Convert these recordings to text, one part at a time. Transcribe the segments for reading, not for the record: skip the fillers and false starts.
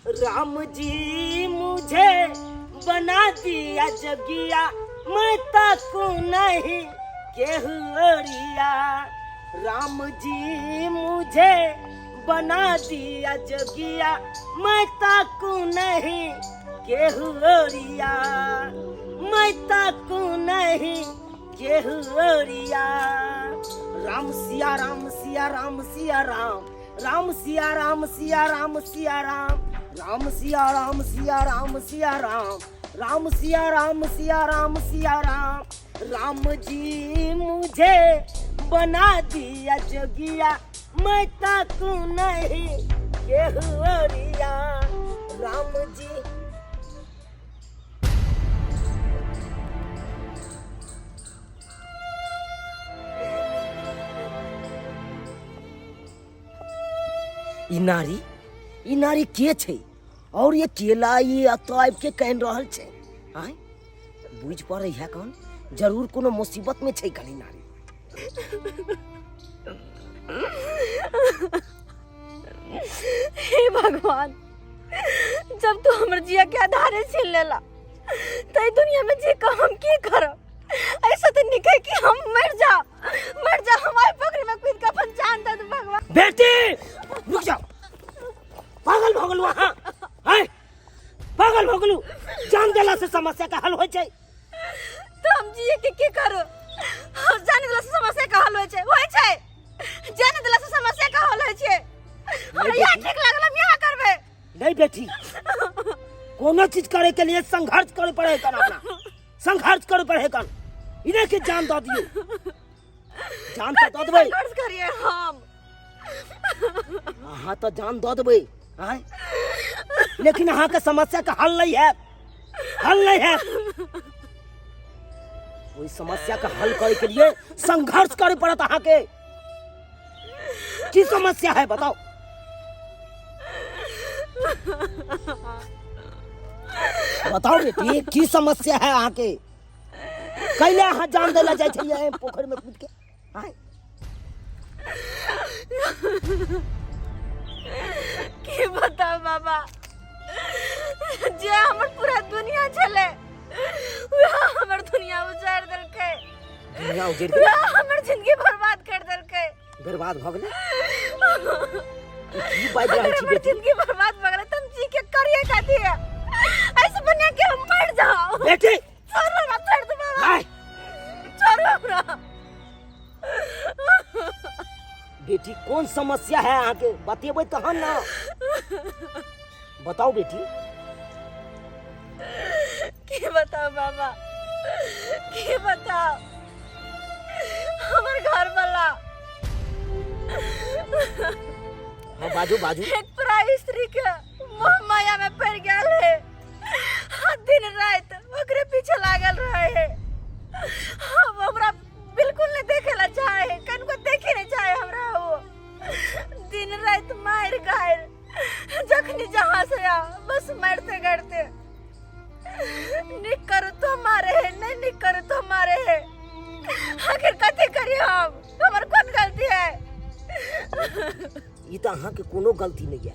राम जी मुझे बना दिया जगिया, मैं ताकू नहीं केहुरिया। राम जी मुझे बना दिया जगिया, मैं ताकू नहीं केहुरिया, मैं ताकू नहीं केहुरिया। राम सिया राम सिया राम सिया राम, राम सिया राम सिया राम सिया राम, राम सिया राम सिया राम सिया राम, राम सिया राम सिया राम सिया राम। राम जी मुझे बना दिया जोगिया, मैं ताकू नहीं केहुरिया। राम जी ई नारी के छै और ये केला ये अतैब के कहन रहल छै? आय बुझ पड़ै है कौन? जरूर कोनो मुसीबत में छै कनी नारी। हे भगवान, जब तू हमर जिया के आधारे छीन लेला त ई दुनिया में जी का हम की करब? ऐसा तो निकल कि हम मर जा हमारे पकड़ में कूद के अपन जान दे दे भगवान। बेटी रुक जाओ, पागल भगलू हां है, पागल भगलू। जान देला से समस्या का हल हो छै? तो हम जिए के की करू? जान देला से समस्या का हल होय छै? जान देला से समस्या का हल होय छै? हमरा यह ठीक लागल, हम यह करबे। नहीं बेटी, कोनो चीज करे के लिए संघर्ष करे पड़े कन, अपना संघर्ष करे पड़े कन। इन्हें के जान दो दियो, जान तो दो देबे। संघर्ष करिए हम। हां तो जान दो देबे हैं, लेकिन अहाँ के समस्या का हल नहीं है, हल नहीं है। कोई समस्या का हल करे के लिए संघर्ष करे पड़त अहाँ के। की समस्या है बताओ? बताओ बेटी, की समस्या है अहाँ के? कैले अहाँ जान देला जाय छलिए पोखर में कूद के? हैं की बताओ बाबा, जे हमर पूरा दुनिया छले वह हमर दुनिया उजाड़ देलकै, दुनिया उजड़ गई, वह हमर जिंदगी बर्बाद कर देलकै। बर्बाद भ गेलै? की बात रहै छी बेटी? जिंदगी बर्बाद भ गेलै, तुम जी के करिए खाती है ऐसे बना के हम मर जाओ। बेटी छोड़ो ना, छोड़ दो बाबा, नहीं छोड़ो ना। बेटी कौन समस्या है अहाँ के? बतेबै तहन ना। बताओ बेटी। की बताओ बाबा, की बताओ? हमर घर वाला हाँ बाजू बाजू। एक पराई स्त्री के मोह माया में पड़ गेल है। दिन रात ओकरे पीछे लागल रहे है। हम हमरा बिल्कुल नहीं देखेला चाहे, कनको देखे नहीं चाहे हमरा। वो दिन रात मार गायर, जखनी जहाँ से आ बस मारते गड़ते। निक करो तो मारे है, नहीं निक करो तो मारे है। आखिर कथी करी हम? हमर कौन गलती है? ई तो अहाँ के कोनो गलती नहीं है,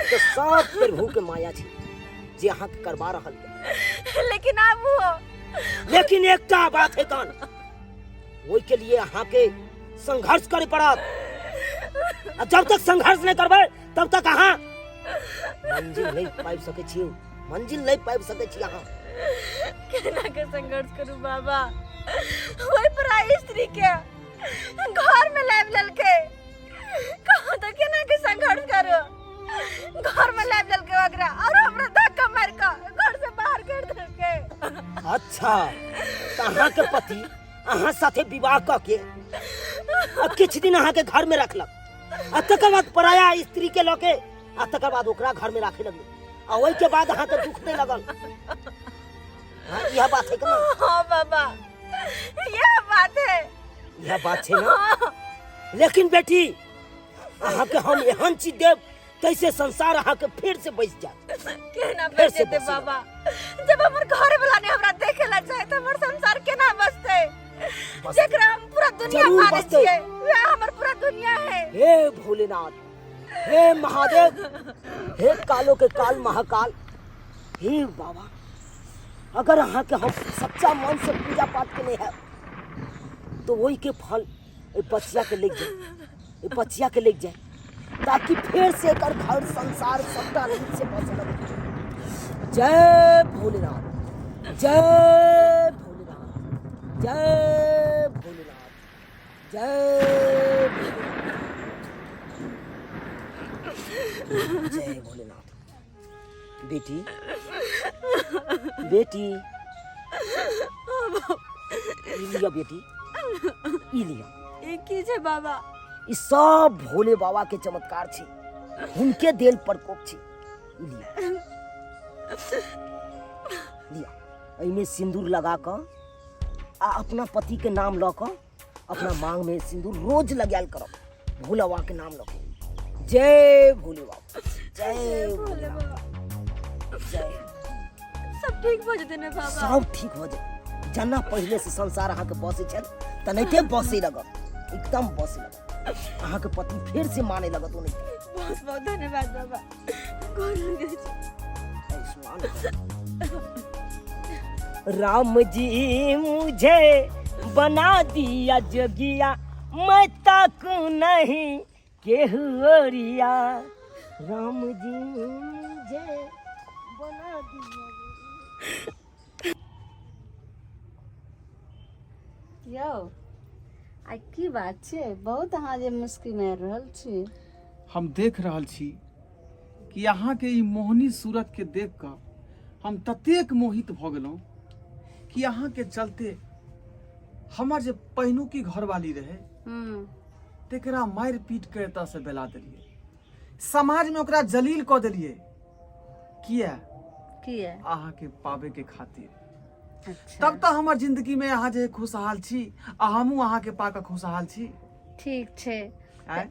तो सब प्रभु के माया छै जे अहाँ के करबा रहल है। लेकिन अब वो लेकिन एकटा बात है कान, ओई के लिए अहाँ के संघर्ष करे पड़त। जब तक संघर्ष नहीं करबै तब तक अहाँ मंजिल नहीं पाबि सकै छी, मंजिल नहीं पाबि सकै छी अहाँ। केना के संघर्ष करू बाबा? वही पराई स्त्री के घर में लाइव ललके, कहाँ तो केना के संघर्ष करू? घर में लाइव ललके वगैरह और हमरा धक्का मार के घर से बाहर कर देलके। अच्छा, तो अहाँ के पति अहाँ साथे विवाह क के किछ दिन अहाँ के घर में रखलक, आ तकर बाद पराया स्त्री के लके आ तकर बाद ओकरा घर में राखे लगल, आ ओई के बाद अहाँ के दुख नहीं लगल। हाँ यह बात है ना? हाँ बाबा, यह बात है, यह बात है ना? लेकिन बेटी अहाँ के हम एहन चीज देव कैसे संसार अहाँ के फिर से बस जात। केना बस जेते बाबा? जब हमर घर वाला ने हमरा देखेला चाहे त हमर संसार केना बसते? जेकरा हम पूरा दुनिया माने छिए, वह हमर पूरा दुनिया है। हे भोलेनाथ, हे महादेव, हे कालो के काल महाकाल, हे बाबा, अगर अहाँ के हम सच्चा मन से पूजा पाठ के लिए है तो वही के फल बच्चिया के लेके जाए, बच्चिया के लेके जाए, ताकि फिर से कर घर संसार सबका रीत से बस लगे। जय भोलेनाथ, जय भोलेनाथ, जय भोलेनाथ, जय भोलेनाथ, जय भोलेनाथ। बेटी, बेटी, ई लिया बेटी, ई लिया। ई की छै बाबा? ई सब भोले बाबा के चमत्कार छे, उनके देल प्रकोप छे। ई लिया, लिया। एमे सिंदूर लगा कर आ अपना पति के नाम ल कर अपना मांग में सिंदूर रोज लगायल करब, भोला बाबा के नाम ल के। जय भोले बाबा, जय भोले बाबा, जय। सब ठीक भ जेतै ने बाबा? सब ठीक हो जाए। जना पहले से संसार अहाँ के बसे छल तनैते बसे लगत, एकदम बसे लगत। अहाँ के पति फिर से माने लगत। उन्हें बहुत बहुत धन्यवाद बाबा। गोर लगे राम जी मुझे बना दिया जोगिया, मैं ताकू नहीं केहुरिया। राम जी मुझे बना दिया। यौ आइ की बात छै? बहुत अहाँ जे मुश्किल में रहल छी। हम देख रहल छी कि अहाँ के ई मोहनी सूरत के देख कर हम ततेक मोहित भ गेलहुँ कि अहाँ के चलते हमर जे पहिनुकी घरवाली रहे तेकरा मारि पीट के एतऽ से बेला देलिए, समाज में ओकरा जलील कऽ देलिए। किया? अहाँ के पावे के खातिर। अच्छा। तब तो हमर जिंदगी में अहाँ जे खुशहाल छी आ हमहूँ अहाँ के पाके खुशहाल छी। ठीक छै,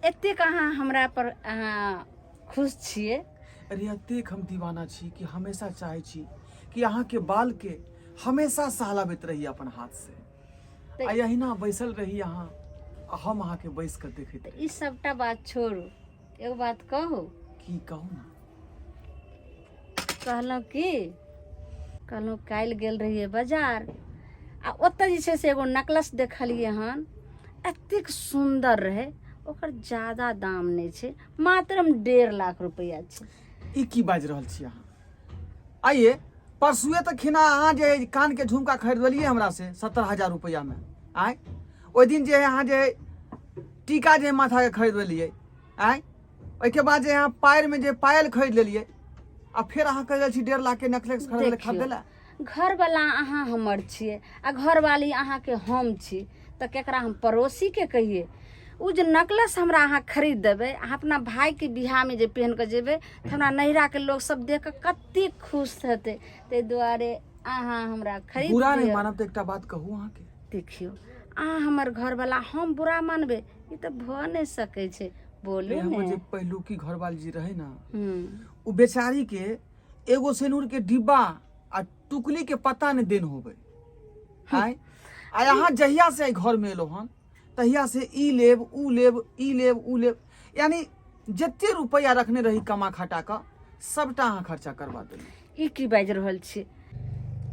एतेक अहाँ हमरा पर अहाँ खुश छियै। अरे एतेक हम दीवाना छी कि हमेशा चाहे छी कि अहाँ के बाल के हमेशा सहलाबैत रही अपन हाथ से। आ यहिना बैसल रही अहाँ, हम अहाँ के बैस कर देखैत रही। ई सबटा बात छोड़ू, एगो बात कहू। की कहू ना? कहलहुँ काल्हि गेल रहिए बाजार आ ओतऽ जे छै से एगो नेकलेस देखलिए हन, एतेक सुंदर रहे। ओकर ज्यादा दाम नहीं छै, मात्र 1.5 लाख रुपया छै। ई की बाजि रहल छी अहाँ? आइए परसुए तक खिना अहाँ जे कान के झुमका खरीदलिए हमरा से 70,000 रुपया में। आय ओहि दिन जे अहाँ जे टीका जे माथा के खरीदलिए, आय ओहिके बाद जे अहाँ पैर में जे पायल खरीद लेलिए, आ फिर अहाँ कह छी 1.5 लाख के नेकलेस खरीदला। घर वाला अहाँ हमर छिए आ घर वाली अहाँ के हम छी, तो केकरा हम पड़ोसी के कहिए? उ जे नेकलेस हमरा अहाँ खरीद देबे, अपना भाई के बियाह में जे पहन के जेबे, तो हमरा नैहरा के लोग सब देख के कते खुश हेते। ते दुआरे अहाँ हमरा खरीद बुरा नहीं मानब। तो एकटा बात कहू अहाँ के, देखियो अहाँ हमर घर वाला, हम बुरा मानबे? ई तो भ नहीं सके छे। बोलू हमर ने। जे पहिलुकी घरवाली जी रहे ना, उ बेचारी के एगो सिनूर के डिब्बा आ टुकली के पता ने देन होबे। आय यहाँ जहिया से घर में एलो हन तहिया से ई लेब ऊ लेब, ई लेब ऊ लेब, यानी जते रुपया रखने रही कमा खटा का सबटा अहाँ खर्चा करवा देली। ई की बाजि रहल छी?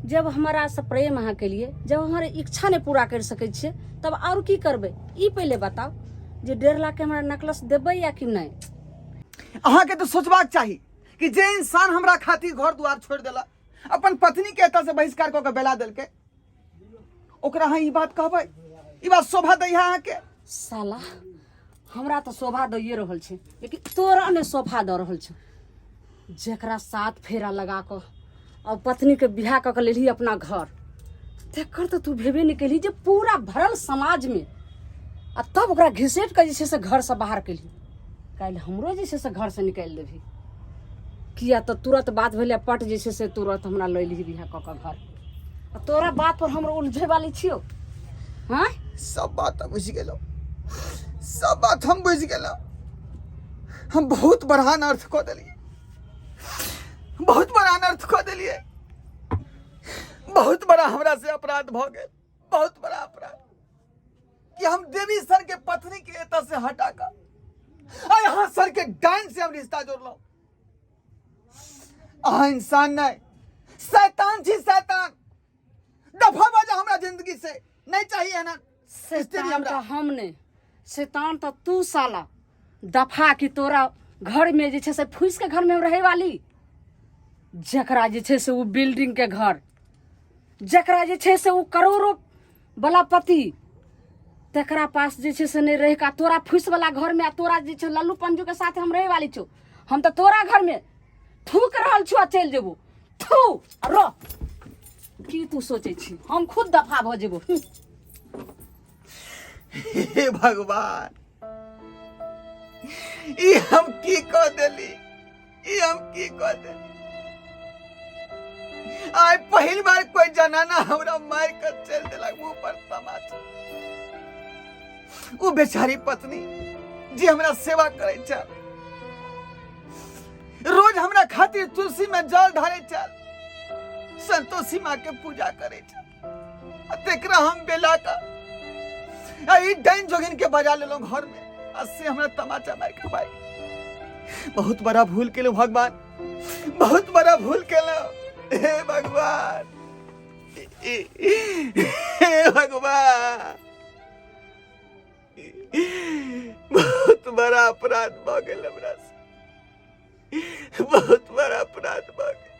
जब हमारा से प्रेम अहाँ के लिए, जब हमारे इच्छा नहीं पूरा कर सके छे, तब और की करबे? ई पहले बताओ जे 1.5 लाख के हमरा नेकलेस देबे या कि नहीं? अहाँ के तो सोचबाक चाहिए कि जे इंसान हमरा खातिर घर द्वार छोड़ देला, अपन पत्नी के एतऽ से बहिष्कार कऽ के बेला देलके, ओकरा अहाँ ई बात कहबै? ई बात शोभा दै अहाँ के? साला हमरा तो शोभा दैए रहल छे, लेकिन तोरा ने शोभा द रहल छे। जेकरा 7 फेरा लगा कर और पत्नी के बियाह कऽ के लेली अपना घर, तेकर तो तू भेबे नहीं कैली जे पूरा भरल समाज में, आ तब ओकरा घिसेट के जे से घर से बाहर कैली। काल्हि हमरो जे से घर से निकाल देभी। किया तो तुरंत बात भेले, पट जे से तुरंत हमरा ले ली बियाह कऽ के घर। आ तोरा बात पर हम उलझे वाली छियो? हाँ, सब बात हम बुझ गेलो, सब बात हम बुझ गेलो। हम बहुत बड़ा अनर्थ कऽ देलिए, बहुत बड़ा अनर्थ कऽ देलिए, बहुत बड़ा हमरा से अपराध भ गेल, बहुत बड़ा अपराध कि हम देवी सर के पत्नी के एतऽ से हटा कर और यहाँ सर के डाइन से हम रिश्ता जोड़लो। अहाँ इंसान नहीं, शैतान छी, शैतान। दफा बजा हमरा जिंदगी से, नहीं चाहिए है ना स्त्री शैतान हमरा। तो हमने, शैतान तो तू साला। दफा की तोरा घर में जे छे से फूस के घर में रहे वाली, जकरा जे छे से वो बिल्डिंग के घर, जकरा जे छे से वो करोड़ों वाला पति, तकरा पास जे छे से नहीं रहे का तोरा फूस वाला घर में। तोरा जे छे लल्लू पंजू के साथ हम रहे वाली छो। हम तो तोरा घर में थूक रहल छो, चल जेबो थू रो। की तू सोचे छी हम खुद दफा भ जेबो? हे भगवान, ई हम की कह देली, ई हम की कह देली। आज पहली बार कोई जनाना हमरा मार कर चल देलक मुंह पर तमाचा। वो बेचारी पत्नी जी हमरा सेवा करे चल, रोज हमरा खातिर तुलसी में जल ढारे चल, संतोषी माँ के पूजा करे चल। तेकरा हम बेला का ई डाइन जोगिन के बजा ले लो घर में, अससे हमरा तमाचा मार के भाई। बहुत बड़ा भूल के लो भगवान, बहुत बड़ा भूल के लो। हे भगवान, हे भगवान, बहुत बड़ा अपराध भ गेल हमरा से, बहुत बड़ा अपराध भ गेल।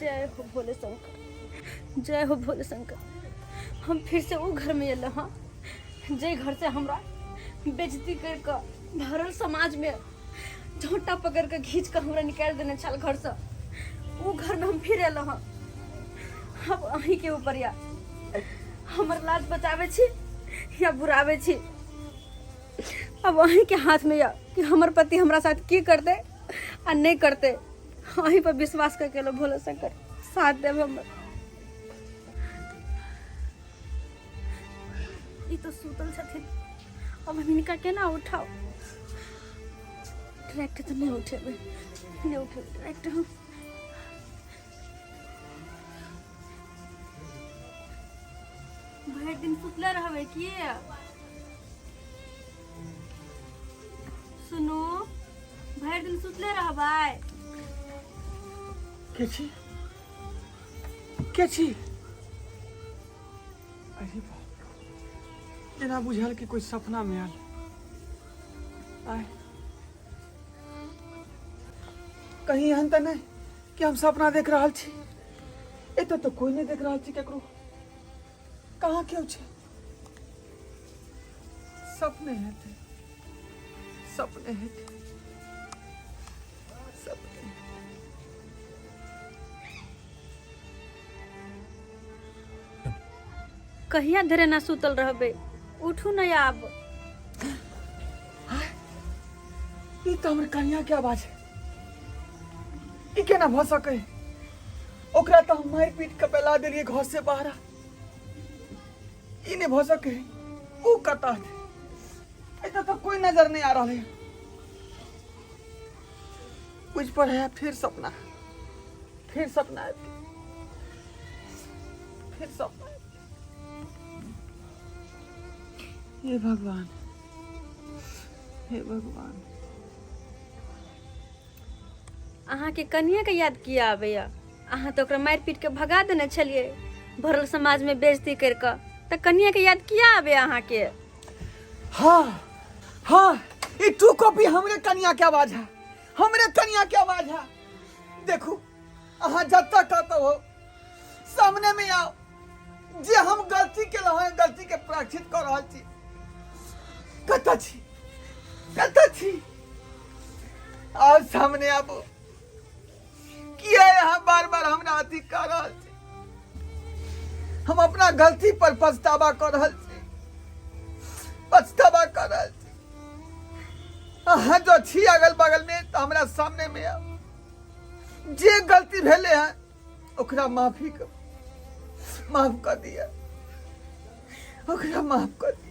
जय हो भोले शंकर, जय हो भोले शंकर। हम फिर से वो घर में अल हाँ, जे घर से हमरा बेइज्जती करके भरल समाज में झोंटा पकड़ के खींच कर हमरा निकाल देने छल घर से। वो घर में हम फिर अल हाँ। अब अहीं के ऊपर या हमर लाज बचावे छी या बुरावे छी। अब अहीं के हाथ में या कि हमर पति हमरा साथ की करते आ नहीं करते। अहीं पर विश्वास करके लो भोले शंकर, साथ देव हमर। ई तो सुतल छथिन, अब हम इनका केना उठाओ? डायरेक्ट तो नहीं उठेबे, नहीं उठेबे डायरेक्ट हम। भर दिन सुतले रहबे की? सुनो, भर दिन सुतले रहबे? के छी? के छी? अरे बाप, जेना बुझल कि कोई सपना में आल। आय कहीं एहन तो नहीं कि हम सपना देख रहा छी? एतो तो कोई नहीं देख रहा छी केकरो। कहाँ क्यों छे? सपने हेते, सपने हेते, सपने। कहिया धरे ना सुतल रहबे? उठू न आब। ई तो हमर कन्या के आवाज है। ई केना भ सके? ओकरा तो हम मार पीट के पेला देलिए घर से बाहर। ई नहीं भ सके। ऊ कता है? इतना तो कोई नजर नहीं आ रहा है। कुछ पर है फिर सपना, फिर सपना है, फिर सपना है। हे भगवान, हे भगवान। अहाँ के कन्या के याद किया आबैया? अहाँ तो ओकरा मार पीट के भगा देने छलिए भरल समाज में बेइज्जती करके, तो कन्या के याद किया आबैया अहाँ के? हाँ हाँ, ये टू कॉपी हमरे कन्या के आवाज है, हमरे कन्या के आवाज है। देखो, अहाँ जब तक कहते हो सामने में आओ, जे हम गलती के लहे गलती के प्रायश्चित कर रहा छी। कता छी, कता छी? आओ सामने आबो। किया यहाँ बार बार हमरा अथी कर रहा छी? हम अपना गलती पर पछतावा कर रहा छी, पछतावा कर रहा छी। अहाँ जो छी अगल बगल में, तो हमरा सामने में आओ। जे गलती भेले हैं ओकरा माफ कर दिया, ओकरा माफ कर दिया।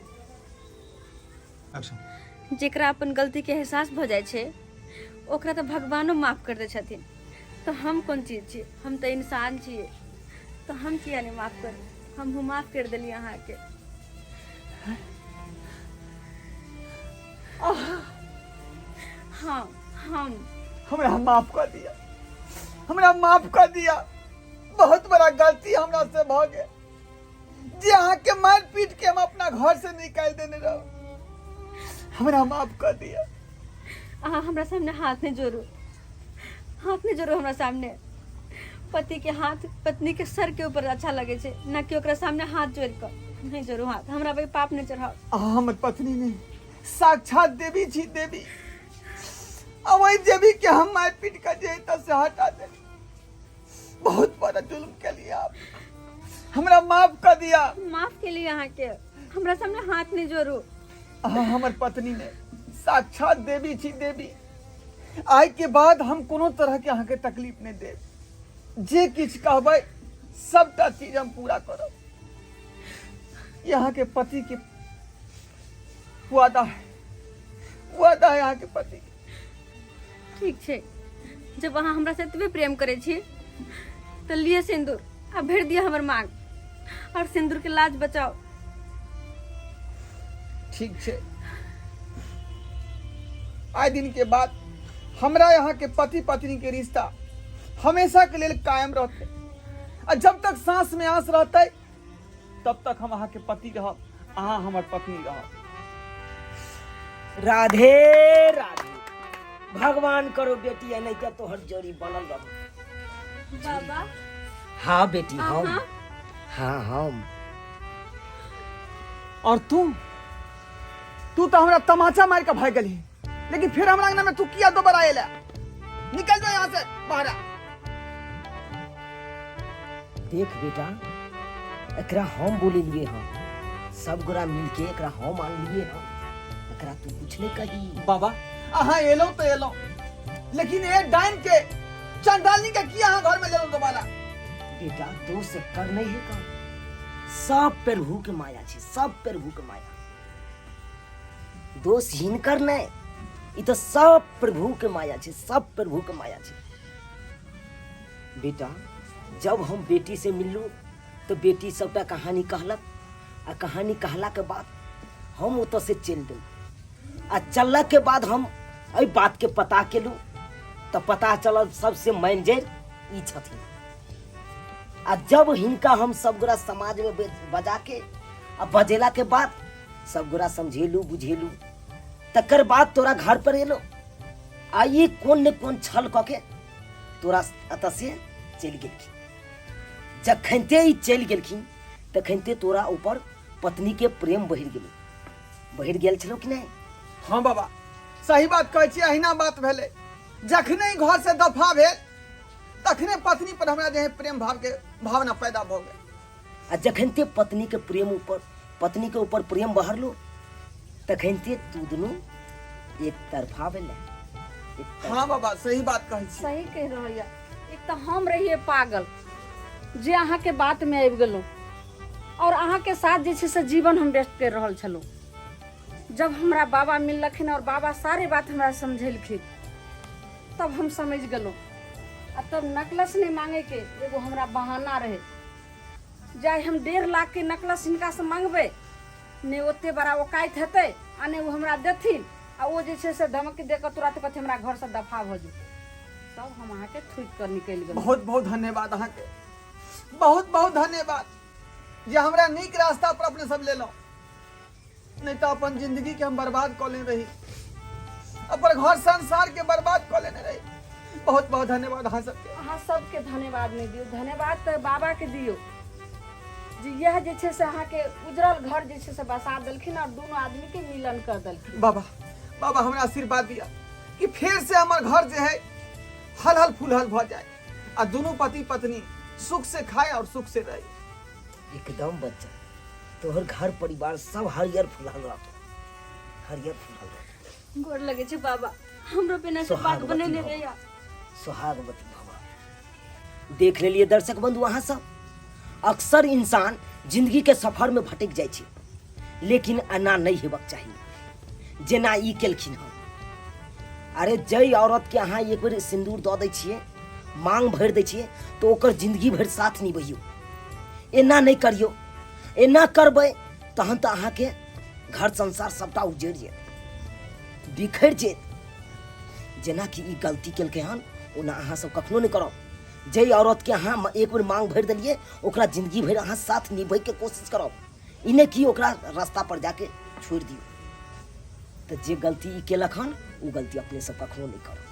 जेकरा अपन गलती के एहसास भ जाय छे, ओकरा तो भगवानो माफ कर दे छथिन, तो हम कौन चीज छियै? हम तो इंसान छियै, तो हम किया नहीं माफ कर? हम माफ कर दिली अहाँ के। हाँ हम हमरा माफ कर दिया, हमरा माफ कर दिया। बहुत बड़ा गलती हमरा से भ गए जे अहाँ के मार पीट के हम अपना घर से निकाल देने रहो। हमरा माफ कर दिया। अहाँ हमरा सामने हाथ नहीं जोड़ू, हाथ नहीं जोड़ू हमरा सामने। पति के हाथ पत्नी के सर के ऊपर अच्छा लगे छे, ना कि ओकरा सामने हाथ जोड़ कर। नहीं जोड़ू हाथ, हमरा पे पाप नहीं चढ़ाओ। अहाँ हमर पत्नी नहीं, साक्षात देवी छी, देवी। अब वही देवी के हम मार पीट कर जे त से हटा दे। बहुत बड़ा जुल्म के लिए आप हमरा माफ कर दिया। माफ के लिए अहाँ के हमरा सामने हाथ नहीं जोड़ू। अहाँ हमर पत्नी ने, साक्षात देवी छी, देवी। आइ के बाद हम कोनो तरह के अहाँ के तकलीफ नहीं देब। जे किछ कहबै सबटा चीज हम पूरा करब। यहाँ के पति के वादा है, वादा है यहाँ के पति। ठीक छे, जब अहाँ हमरा से एतबे प्रेम करे छी तो लिए सिंदूर आ भर दिया हमर मांग, और सिंदूर के लाज बचाओ। ठीक छे। आइ दिन के बाद हमरा यहाँ के पति पत्नी के रिश्ता हमेशा के लिए कायम रहते। और जब तक सांस में आस रहते तब तक हम अहाँ के पति रहब, अहाँ हमर पत्नी रहब। राधे राधे। भगवान करो बेटी है, नहीं तो तोहर जोड़ी बनल रहो। बाबा हाँ बेटी हम। अहाँ? हाँ हम। और तू तो हमरा तमाचा मार के भाग गली, लेकिन फिर हमरा अंगना में तू किया दोबारा आएला? निकल जाओ यहाँ से बाहर। देख बेटा, एकरा हम बोले लिए हम, सब गोरा मिलके एकरा हम मान लिए हम। एकरा तू कुछ नहीं कही। बाबा अहाँ एलो तो एलो, लेकिन ये डाइन के चंडालनी के किया अहाँ घर में ले लो दोबारा? बेटा दोष कर नहीं है का, सब प्रभु के माया छे, सब प्रभु के माया। दोष हिनकर नहीं, ई तो सब प्रभु के माया छे, सब प्रभु के माया छे। बेटा जब हम बेटी से मिललू तो बेटी सबटा कहानी कहलक, आ कहानी कहला के बाद हम ओतऽ से चल गए। आ चलला के बाद हम एहि बात के पता केलू तो पता चलल सबसे मैनेजर ई छथिन। आ जब हिनका हम सब गोरा समाज में बजा के आ बजेला के बाद सब गोरा समझेलू बुझेलू, तकर बाद तोरा घर पर एलो। आ ये कौन ने कौन छल क के तोरा अत से चल गेलखिन। जखनते ई चल गेलखिन तखनते तोरा ऊपर पत्नी के प्रेम बढ़ि गेल छलो कि नहीं? हाँ बाबा सही बात कहै छी। अहिना बात भेलै, जखने घर से दफा भेल तखने पत्नी पर हमरा जे प्रेम भाव के भावना पैदा भ गेल। आ जखनते पत्नी के ऊपर प्रेम बढ़लो तखनते तू दुनू एक तरफा भेलै। हाँ बाबा सही बात कहै छी। सही कह रही है। एक तो हम रहिए पागल जे अहाँ के बात में आबि गेलहुँ, और अहाँ के साथ जे छै से जीवन हम व्यस्त कर रहल छलहुँ। जब हमरा बाबा मिललखिन और बाबा सारे बात हमरा समझेलखिन तब हम समझ गेलहुँ। आ तब नकलस नहीं मांगे के एगो हमरा बहाना रहे, जाए हम 1.5 लाख के नकलस हिनका से मांगबे, ने ओते बड़ा औकात हेतै आ ने वो हमरा देथिन, आ वो जे छै से धमकी देकर तुरंत कहते हमरा घर से दफा भ जो। तब हम अहाँ के थूक कर निकल गेलहुँ। बहुत बहुत धन्यवाद अहाँ के, बहुत बहुत धन्यवाद जे हमरा नीक रास्ता पर अपने सब ले लो। नहीं तो अपन जिंदगी के हम बर्बाद कर ले रही, अपन घर संसार के बर्बाद कर लेने रही। बहुत बहुत धन्यवाद अहाँ सबके। अहाँ सबके धन्यवाद नहीं दियो, धन्यवाद तो बाबा के दियो जी। यह जे छै से अहाँ के उजरल घर जे छै से बसा देलखिन और दोनों आदमी के मिलन कर देलखिन। बाबा हमरा आशीर्वाद दिया कि फिर से हमार घर जो है हल फुलहल भ जाए, आ दोनों पति पत्नी सुख से खाए और सुख से रहे। एकदम बच्चा, तोहर घर परिवार सब हरियर फुलहल रहतो, हरियर फुलहल रहतो। गोर लगे छे बाबा, हमरो बिना से बात बनेने रहिया। सुहागवती भवा। देख लेलिए दर्शक बंधु, अहाँ सब अक्सर इंसान जिंदगी के सफर में भटक जाए छे, लेकिन एना नहीं हेबाक चाहिए जेना ई केलखिन हम। अरे जय औरत के अहाँ एक बेर सिंदूर दऽ दै छियै, मांग भरि दै छियै, तो ओकर जिंदगी भरि साथ निभैयौ। एना नहीं करियो, एना करबै तहन तऽ अहाँके घर संसार सबटा उजड़ जायत, बिखर जायत। जेना कि ई गलती केलकै हन ओना अहाँ सब कखनो नहीं करब। जय औरत के अहाँ एक बेर मांग भरि देलियै, ओकरा जिंदगी भरि अहाँ साथ निभै के कोशिश करब, ई नहीं कि ओकरा रास्ता पर जाके छोड़ि दियौ। तो जे गलती ई केलक हन, उ गलती अपने सब कखनो नहीं करब।